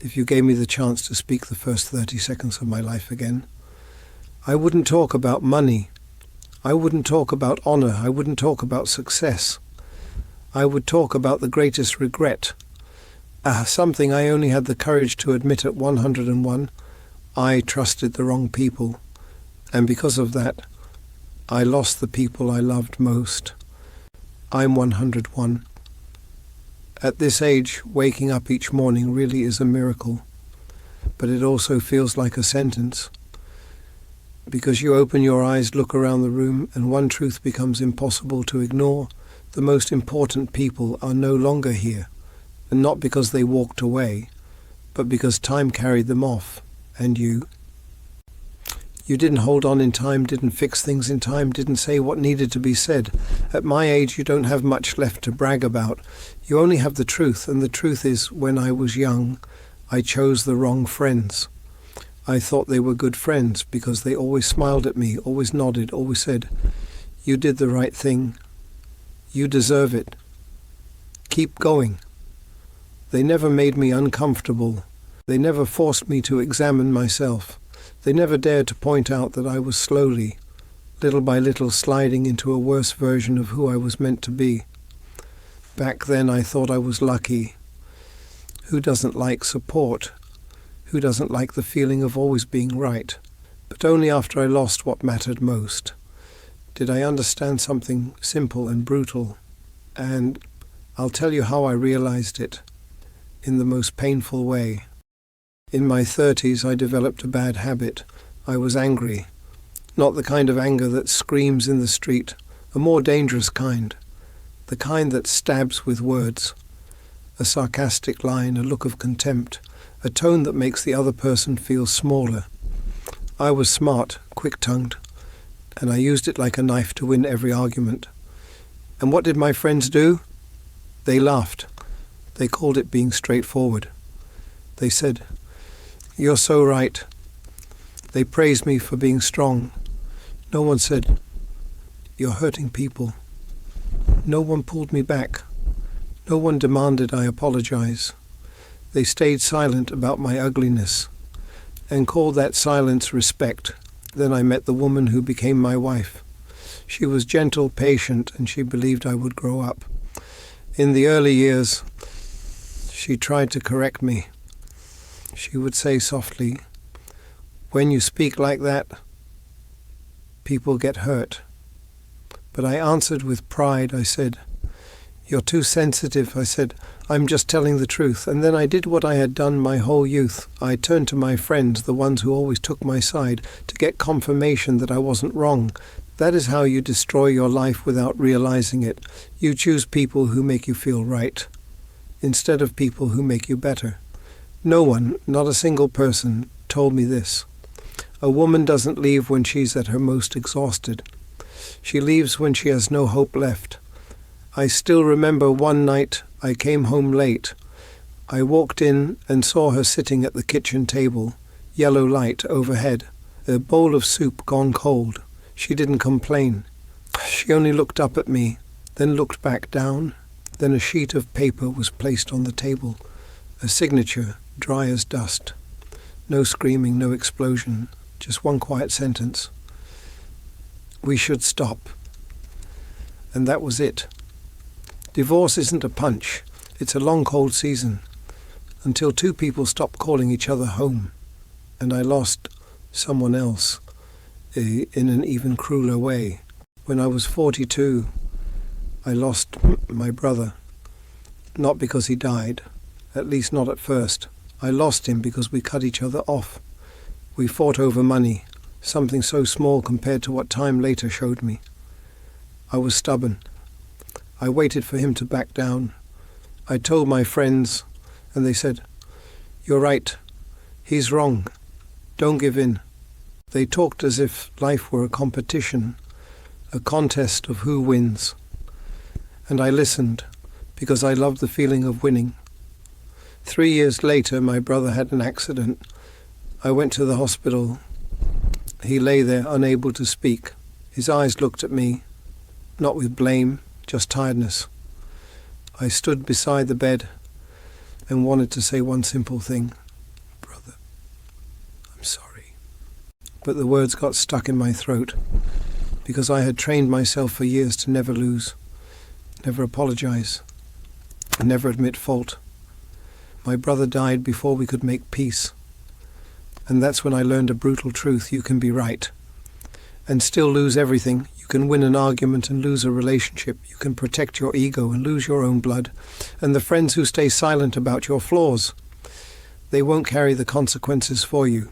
if you gave me the chance to speak the first 30 seconds of my life again, I wouldn't talk about money. I wouldn't talk about honor. I wouldn't talk about success. I would talk about the greatest regret. Something I only had the courage to admit at 101. I trusted the wrong people. And because of that, I lost the people I loved most. I'm 101. At this age, waking up each morning really is a miracle. But it also feels like a sentence. Because you open your eyes, look around the room, and one truth becomes impossible to ignore. The most important people are no longer here. And not because they walked away, but because time carried them off. And you? You didn't hold on in time, didn't fix things in time, didn't say what needed to be said. At my age, you don't have much left to brag about. You only have the truth, and the truth is, when I was young, I chose the wrong friends. I thought they were good friends because they always smiled at me, always nodded, always said, "You did the right thing. You deserve it. Keep going." They never made me uncomfortable. They never forced me to examine myself. They never dared to point out that I was slowly, little by little, sliding into a worse version of who I was meant to be. Back then I thought I was lucky. Who doesn't like support? Who doesn't like the feeling of always being right? But only after I lost what mattered most did I understand something simple and brutal. And I'll tell you how I realized it, in the most painful way. In my 30s, I developed a bad habit. I was angry. Not the kind of anger that screams in the street, a more dangerous kind. The kind that stabs with words. A sarcastic line, a look of contempt, a tone that makes the other person feel smaller. I was smart, quick-tongued, and I used it like a knife to win every argument. And what did my friends do? They laughed. They called it being straightforward. They said, "You're so right." They praised me for being strong. No one said, "You're hurting people." No one pulled me back. No one demanded I apologize. They stayed silent about my ugliness and called that silence respect. Then I met the woman who became my wife. She was gentle, patient, and she believed I would grow up. In the early years, she tried to correct me. She would say softly, "When you speak like that, people get hurt." But I answered with pride. I said, "You're too sensitive." I said, "I'm just telling the truth." And then I did what I had done my whole youth. I turned to my friends, the ones who always took my side, to get confirmation that I wasn't wrong. That is how you destroy your life without realizing it. You choose people who make you feel right, instead of people who make you better. No one, not a single person, told me this. A woman doesn't leave when she's at her most exhausted. She leaves when she has no hope left. I still remember one night I came home late. I walked in and saw her sitting at the kitchen table, yellow light overhead, a bowl of soup gone cold. She didn't complain. She only looked up at me, then looked back down. Then a sheet of paper was placed on the table, a signature, dry as dust. No screaming, no explosion, just one quiet sentence. "We should stop." And that was it. Divorce isn't a punch. It's a long, cold season, until two people stop calling each other home. And I lost someone else in an even crueler way. When I was 42, I lost my brother. Not because he died, at least not at first. I lost him because we cut each other off. We fought over money, something so small compared to what time later showed me. I was stubborn. I waited for him to back down. I told my friends, and they said, "You're right. He's wrong. Don't give in." They talked as if life were a competition, a contest of who wins. And I listened, because I loved the feeling of winning. 3 years later, my brother had an accident. I went to the hospital. He lay there, unable to speak. His eyes looked at me, not with blame, just tiredness. I stood beside the bed and wanted to say one simple thing. but the words got stuck in my throat because I had trained myself for years to never lose, never apologize, and never admit fault. My brother died before we could make peace, and that's when I learned a brutal truth: you can be right and still lose everything. You can win an argument and lose a relationship. You can protect your ego and lose your own blood. And the friends who stay silent about your flaws, they won't carry the consequences for you.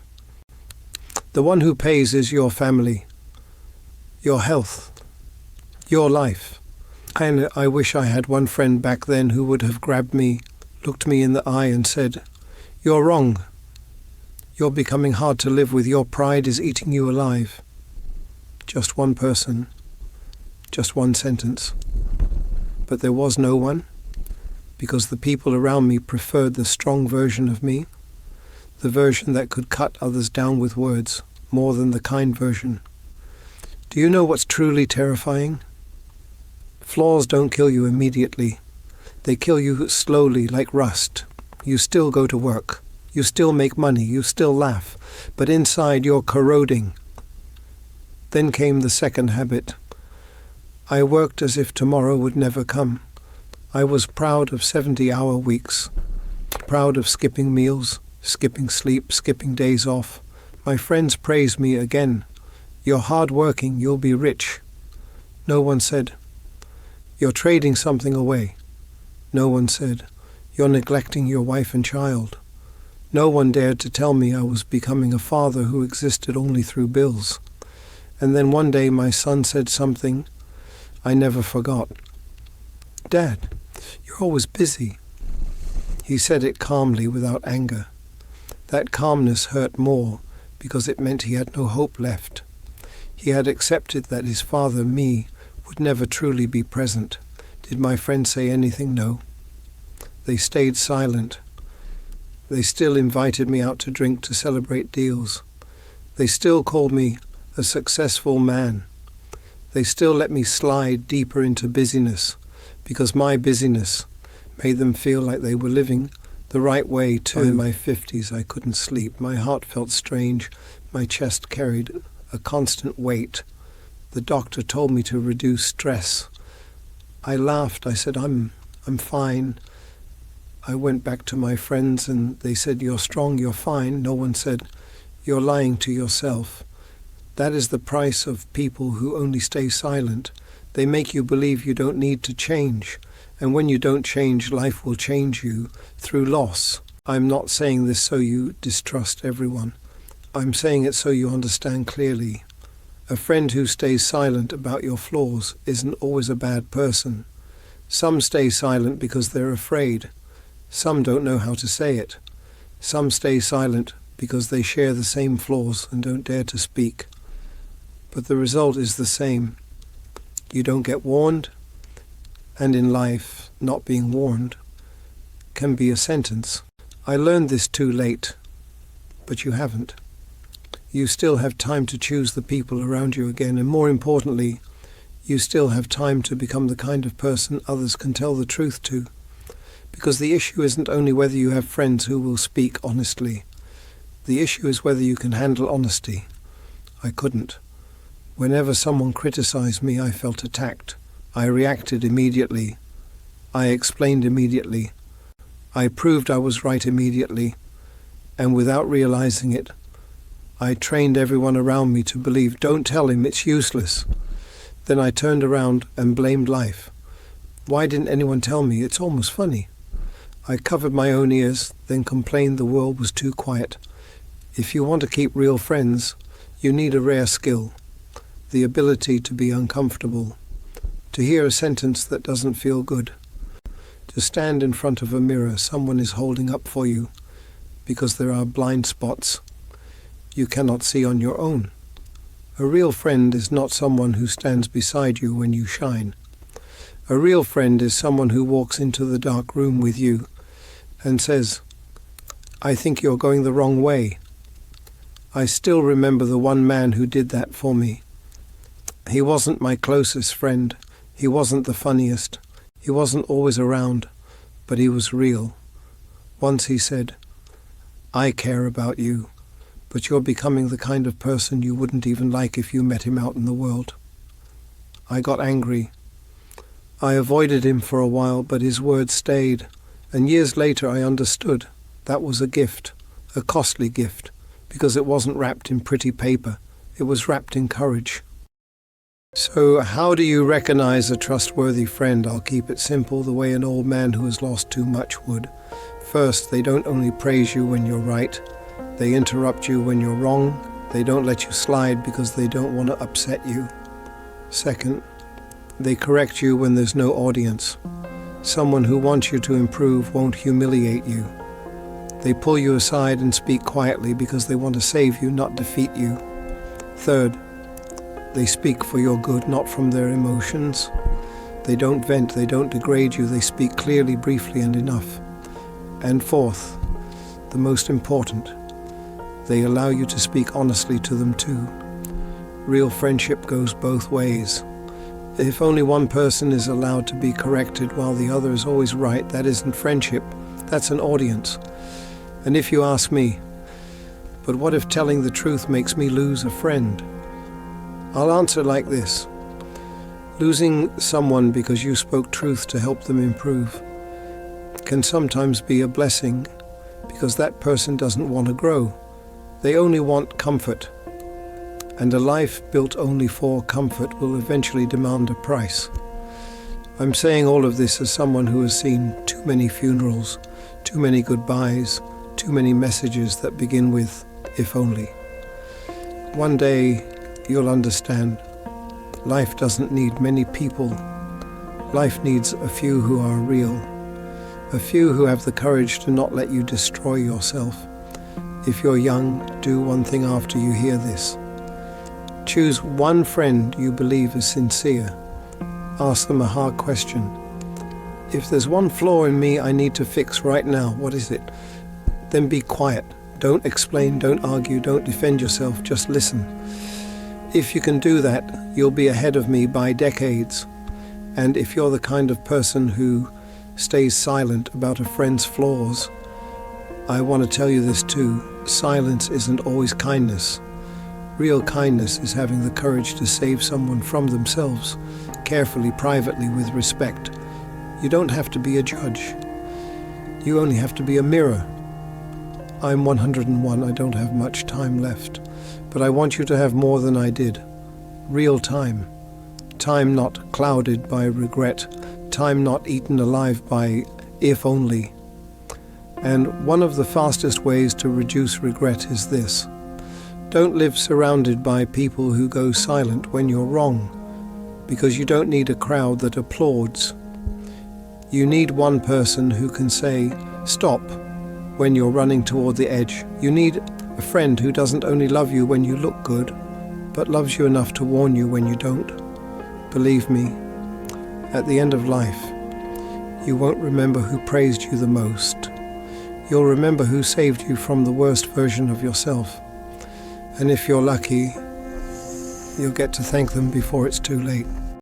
The one who pays is your family, your health, your life. And I wish I had one friend back then who would have grabbed me, looked me in the eye and said, "You're wrong. You're becoming hard to live with. Your pride is eating you alive." Just one person, just one sentence. But there was no one, because the people around me preferred the strong version of me, the version that could cut others down with words, more than the kind version. Do you know what's truly terrifying? Flaws don't kill you immediately. They kill you slowly, like rust. You still go to work. You still make money. You still laugh. But inside you're corroding. Then came the second habit. I worked as if tomorrow would never come. I was proud of 70-hour weeks, proud of skipping meals, skipping sleep, skipping days off. My friends praised me again. "You're hard-working, you'll be rich." No one said, "You're trading something away." No one said, "You're neglecting your wife and child." No one dared to tell me I was becoming a father who existed only through bills. And then one day my son said something I never forgot. "Dad, you're always busy." He said it calmly, without anger. That calmness hurt more because it meant he had no hope left. He had accepted that his father, me, would never truly be present. Did my friends say anything? No. They stayed silent. They still invited me out to drink, to celebrate deals. They still called me a successful man. They still let me slide deeper into busyness, because my busyness made them feel like they were living the right way too. In my 50s, I couldn't sleep. My heart felt strange. My chest carried a constant weight. The doctor told me to reduce stress. I laughed. I said, I'm fine. I went back to my friends and they said, "You're strong, you're fine." No one said, "You're lying to yourself." That is the price of people who only stay silent. They make you believe you don't need to change. And when you don't change, life will change you through loss. I'm not saying this so you distrust everyone. I'm saying it so you understand clearly. A friend who stays silent about your flaws isn't always a bad person. Some stay silent because they're afraid. Some don't know how to say it. Some stay silent because they share the same flaws and don't dare to speak. But the result is the same. You don't get warned, and in life, not being warned can be a sentence. I learned this too late, but you haven't. You still have time to choose the people around you again, and more importantly, you still have time to become the kind of person others can tell the truth to. Because the issue isn't only whether you have friends who will speak honestly. The issue is whether you can handle honesty. I couldn't. Whenever someone criticized me, I felt attacked. I reacted immediately. I explained immediately. I proved I was right immediately. And without realizing it, I trained everyone around me to believe, "Don't tell him, it's useless." Then I turned around and blamed life. Why didn't anyone tell me? It's almost funny. I covered my own ears, then complained the world was too quiet. If you want to keep real friends, you need a rare skill. The ability to be uncomfortable, to hear a sentence that doesn't feel good, to stand in front of a mirror someone is holding up for you because there are blind spots you cannot see on your own. A real friend is not someone who stands beside you when you shine. A real friend is someone who walks into the dark room with you and says, "I think you're going the wrong way." I still remember the one man who did that for me. He wasn't my closest friend. He wasn't the funniest. He wasn't always around, but he was real. Once he said, "I care about you, but you're becoming the kind of person you wouldn't even like if you met him out in the world. I got angry. I avoided him for a while, but his words stayed, and years later I understood that was a gift, a costly gift, because it wasn't wrapped in pretty paper, it was wrapped in courage. So how do you recognize a trustworthy friend? I'll keep it simple, the way an old man who has lost too much would. First, they don't only praise you when you're right, they interrupt you when you're wrong. They don't let you slide because they don't want to upset you. Second, they correct you when there's no audience. Someone who wants you to improve won't humiliate you. They pull you aside and speak quietly because they want to save you, not defeat you. Third, they speak for your good, not from their emotions. They don't vent, they don't degrade you, they speak clearly, briefly, and enough. And fourth, the most important, they allow you to speak honestly to them too. Real friendship goes both ways. If only one person is allowed to be corrected while the other is always right, that isn't friendship, that's an audience. And if you ask me, but what if telling the truth makes me lose a friend? I'll answer like this. Losing someone because you spoke truth to help them improve can sometimes be a blessing, because that person doesn't want to grow. They only want comfort. And a life built only for comfort will eventually demand a price. I'm saying all of this as someone who has seen too many funerals, too many goodbyes, too many messages that begin with, if only. One day, you'll understand, life doesn't need many people. Life needs a few who are real, a few who have the courage to not let you destroy yourself. If you're young, do one thing after you hear this. Choose one friend you believe is sincere. Ask them a hard question. If there's one flaw in me I need to fix right now, what is it? Then be quiet. Don't explain, don't argue, don't defend yourself, just listen. If you can do that, you'll be ahead of me by decades. And if you're the kind of person who stays silent about a friend's flaws, I want to tell you this too. Silence isn't always kindness. Real kindness is having the courage to save someone from themselves, carefully, privately, with respect. You don't have to be a judge. You only have to be a mirror. I'm 101, I don't have much time left, but I want you to have more than I did. Real time. Time not clouded by regret. Time not eaten alive by if only. And one of the fastest ways to reduce regret is this. Don't live surrounded by people who go silent when you're wrong, because you don't need a crowd that applauds. You need one person who can say, stop, when you're running toward the edge. You need a friend who doesn't only love you when you look good, but loves you enough to warn you when you don't. Believe me, at the end of life, you won't remember who praised you the most. You'll remember who saved you from the worst version of yourself. And if you're lucky, you'll get to thank them before it's too late.